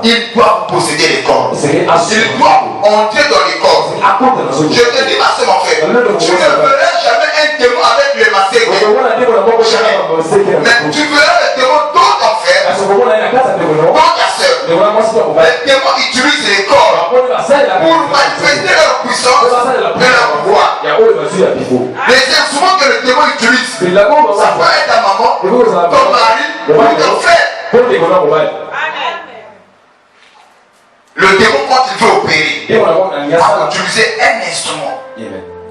il doit posséder les corps. Il doit entrer dans les corps. Je te dis, ma soeur, mon frère, tu ne verras jamais un démon avec le massé. Mais tu verras le démon dans ton frère, dans ta soeur. Les démons utilisent les corps pour manifester leur puissance et leur pouvoir. Les instruments que le démon utilise, ça peut être ta maman, ton mari ou ton frère. Le démon, quand il veut opérer, il va utiliser un instrument.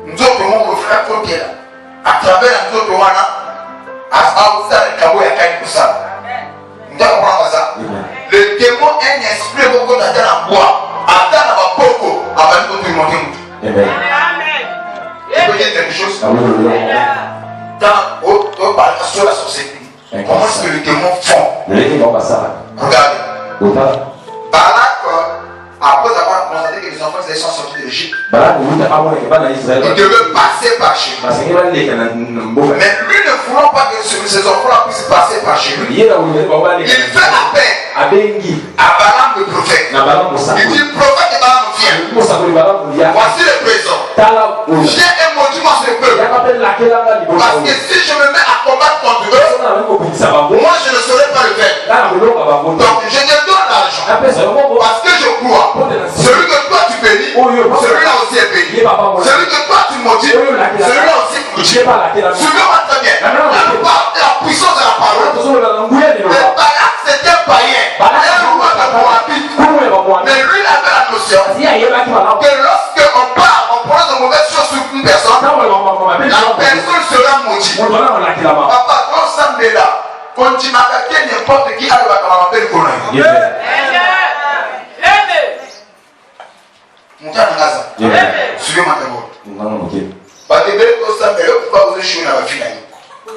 Nous autres, mon frère, à travers nous autres, le démon est un esprit beaucoup d'atteindre en bois. Atteindre à beaucoup avant de tout monter. Tu peux dire quelque chose? Quand on parle sur la société, comment est-ce que le démon fond? Regardez. Balak, après avoir constaté que les enfants sont sortis de l'Égypte, il devait passer par chez lui. Mais lui ne voulant pas que ses enfants puissent passer par chez lui, il fait appel à Balaam le prophète. Il dit, prophète de Balaam, viens. Voici le présent. Viens et maudis-moi ce peuple. Parce que si je me mets à combattre contre eux, moi je ne saurais pas le faire. Donc je te donne l'argent. Parce que je crois. Celui que toi tu bénis, celui-là aussi est béni. Celui que toi tu maudis, celui-là aussi est maudit. Suivez-moi très bien. La puissance de la parole. Le Balak c'était un païen. Mais lui il avait la notion que lorsque on part, on prend de mauvaises choses sur une personne, la personne sera maudite. Papa, quand ça me là, quand tu m'as attaqué n'importe qui arrive à t'appeler le colonel. Montez en Gaza. Suivez-moi d'abord. Parce que pourquoi vous êtes chez la fille.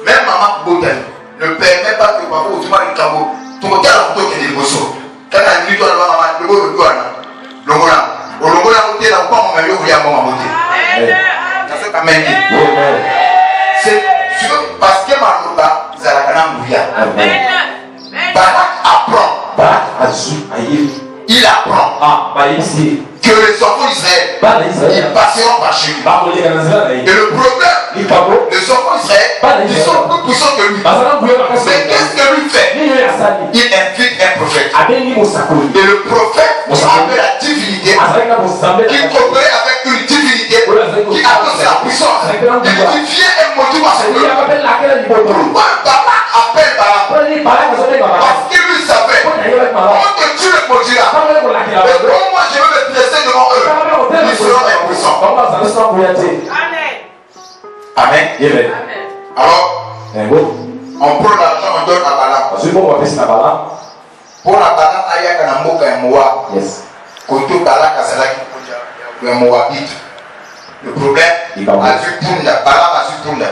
Même maman Botan ne permet pas que papa ou tu m'as dit Kabo, tu me gardes la photo qui est des bossos. Quand tu as dit toi, maman, le beau, le Logola, on n'a pas mon mari, on a mon beauté. C'est parce que Marouba, Zarakana Mouya. Barak apprend. Il apprend que les enfants d'Israël ils passeront par chez lui. Et le problème, les enfants d'Israël ils sont plus puissants que lui. Mais qu'est-ce que lui fait? Il invite un prophète. Et le prophète avait la divinité qui coopérait avec une divinité qui annonçait la puissance. Il dit viens et maudis-moi ce peuple. Pourquoi Barak appelle Barak? Parce qu'il lui savait on te tue le maudira. Et comme moi je veux me dresser devant eux, ils seront impuissants. Amen. Alors, on prend l'argent, on donne à Balaam. Pour la Balaam, il y a un mot qui est Moab. Quand Balak a le Moabite. Le problème, a vu Punda, Balaam a vu Punda.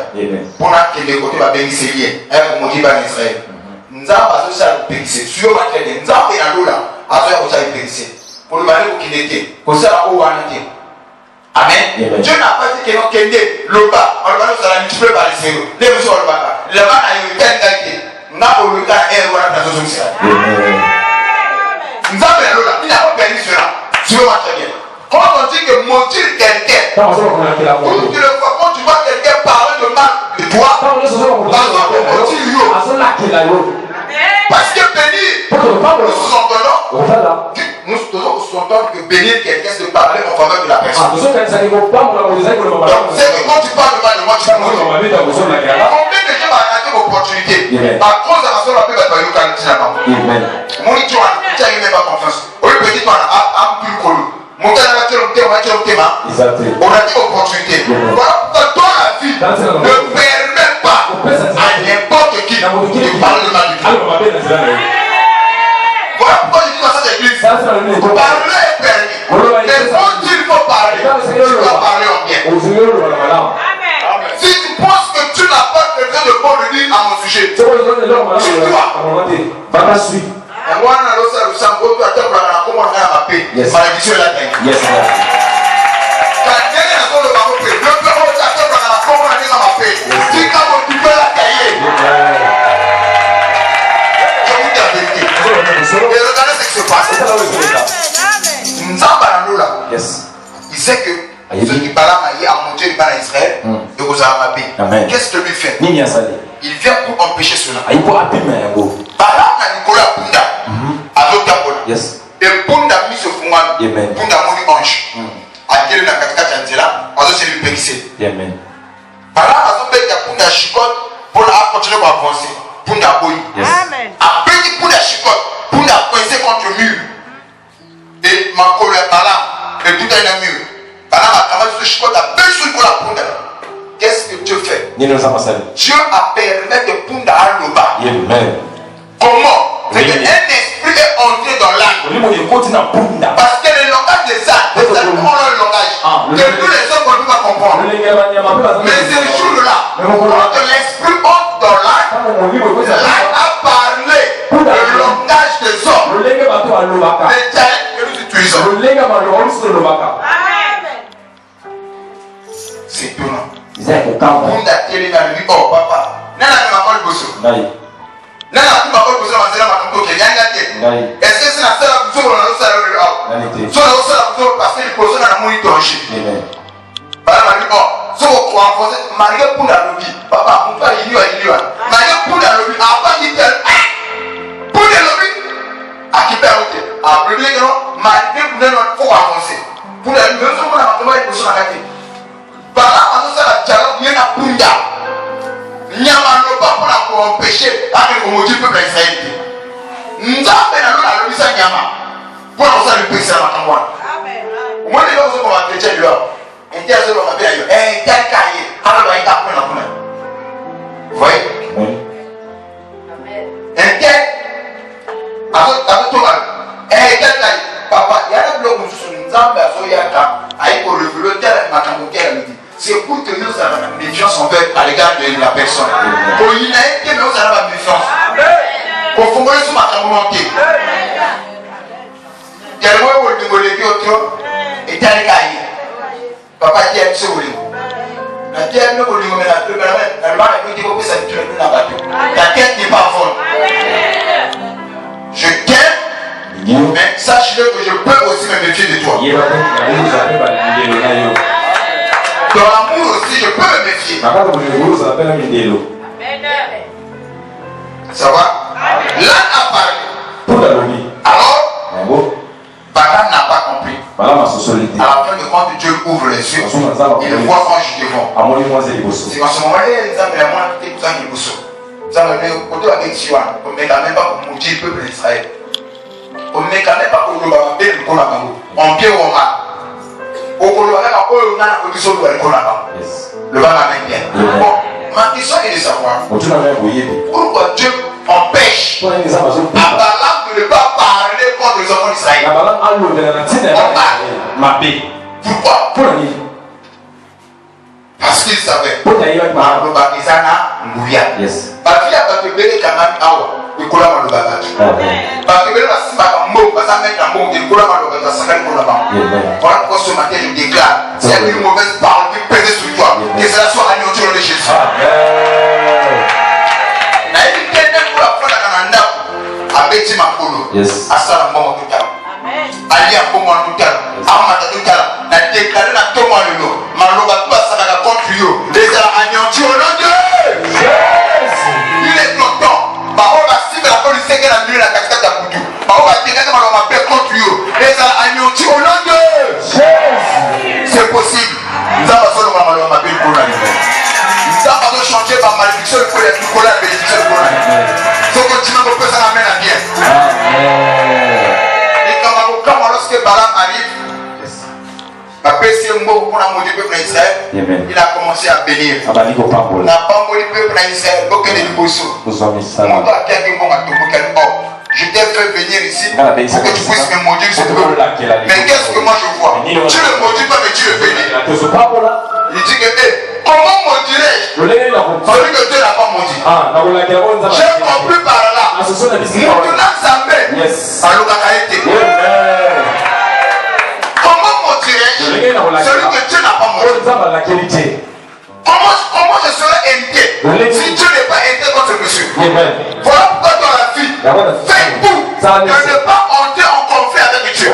Pour que les côtés va bénir, un maudit par Israël. Nous avons besoin de bénir. Sur ma tête, nous avons besoin de bénir. Pour le mari qui était, pour ça, on va aller. Amen. Dieu n'a pas dit que nous sommes le bas, on va nous multiplier par les zéros. Les messieurs, on va le bas a eu une qualité. Nous avons eu un héros à la maison sociale. Nous avons le bas, il n'a pas permis cela. Tu veux marcher bien. Quand on dit que maudire quelqu'un, toutes les fois quand tu vois quelqu'un parler de mal de toi, parce que bénir, nous sous-entendons que bénir quelqu'un, c'est parler en faveur de la personne. Donc c'est que quand tu parles de mal de moi, tu maudis. Combien de gens vont rater l'opportunité à cause de la seule appel de la qualité là-bas. Mon dit tu as même pas confiance. Au lieu de petit toi, un plus colo. Mon gars, on a dit opportunité. Voilà pourquoi dans la vie, ne permets pas à n'importe qui de parler de mal du tout. Voilà pourquoi je dis dans cette église, parler est permis. Mais quand il faut parler, tu dois parler en bien. Si tu penses que tu n'as pas quelqu'un de bon de dire à mon sujet, tu dois. Et moi, on a l'autre, ça ressemble au tout à l'heure, on a la paix. Malédiction est la tête. Quand quelqu'un a le baron, le peuple, on a la paix. Si quand tu peux la tailler, je vous dis la vérité. Et regardez ce Qu'est-ce que lui fait? Il vient pour empêcher cela. Yes. Et Punda mis ce fond, Punda moni ange. A quel na katikati nzela, azo se lui pexer. Amen. Bala azo beta Punda chicote pour continuer à avancer. Punda boy. Amen. Après dit Punda chicote, Punda coincé contre le mur. Et ma colère bala et tout est dans le mur. Bala ma camarade se chicote a besoin pour la Punda. Qu'est-ce que Dieu fait? Dieu a permis que Punda a le bas. Amen. Comment? C'est qu'un esprit est entré dans l'âme. Parce que le langage des âmes, les âmes ont leur langage. Que tous les hommes ne peuvent pas comprendre. Mais ce jour-là, quand l'esprit entre dans l'âme, l'âme a parlé le langage des hommes. Les talents que nous utilisons. C'est étonnant. On a télé dans le dit, oh papa, n'a pas le bosso. Est-ce que c'est la seule chose qu'on a parce que les personnes ont moni danger. Papa m'a dit, oh, si on croit en français, Marie pour la lobby. Papa, on va y aller. Marie pour la lobby. Avant qu'il telle, pour la lobby. À qui perd le à premier grand, Marie pour la faut avancer. Pour la lobby, on a besoin de personnes à la tête. Par là, on a la dialogue, il y a un Punda. Nyamano pas pour empêcher avec le maudit peuple d'Israël. Nous avons fait la lobby Nyama. Pour ça le président Matamwa. Amen. Moi les gens sont comme un chrétien là. Et qui a ce qu'on appelle ailleurs. Eh, tel cahier. Alors il t'a pris la première. Vous voyez? Oui. Amen. Et tel. Avec tout mal. Eh, tel cahier. Papa, il y a un bloc où nous avons besoin de aïe pour révéler tel Matamwa qui a dit. C'est pour tenir sa méfiance à l'égard de la personne. Pour y aller, que nous avons la méfiance. Pour fonder sur ma volonté. Quel mot vous demandez que autre et tel cahier. Papa qui aime ce volet. La terre ne vous demande la plus grande. La loi est plus développée, ça ne tue pas bateau. La tête n'est pas folle. Je t'aime, mais sache-le que je peux aussi me méfier de toi. Dans l'amour aussi, je peux me méfier. Ça va? L'un a parlé. Alors, Balaam n'a pas compris. À la fin de compte, Dieu ouvre les yeux. Il le voit ange devant. C'est en ce moment-là, les hommes, les moines, qui étaient dans le bousseau. Ça me met au côté avec Siwan. On ne met quand même pas pour maudire le peuple d'Israël. On ne met quand même pas pour le babé, le Kolabambo. En bien ou en mal. Le va m'amener bien. Bon, ma question est de savoir pourquoi Dieu empêche à Balaam de ne pas parler contre les enfants d'Israël. Pourquoi? Parce qu'il savait. Voilà pourquoi ce matin je déclare, s'il y a une mauvaise parole qui pèse sur toi, que cela soit anéanti au nom de Jésus. C'est possible. Nous avons besoin de ma belle colonne. Nous avons besoin de changer ma malédiction pour la bénédiction de colonne. Ce continent peut s'en amener à bien. Et quand lorsque Balaam arrive, il a commencé à bénir. Il a je t'ai fait venir ici pour que tu puisses me maudire ce peuple. Mais qu'est-ce que moi je vois? Tu ne le maudis pas, mais tu le bénis. Il dit que, comment maudirais-je celui que Dieu n'a pas maudit? J'ai compris par là. Maintenant, ça met à l'Okakaïté. Comment maudirais-je celui que Dieu n'a pas maudit? Comment je serai invité si Dieu n'est pas invité contre ce monsieur? Voilà pourquoi dans la vie, faites tout de ne pas entrer en conflit avec Dieu.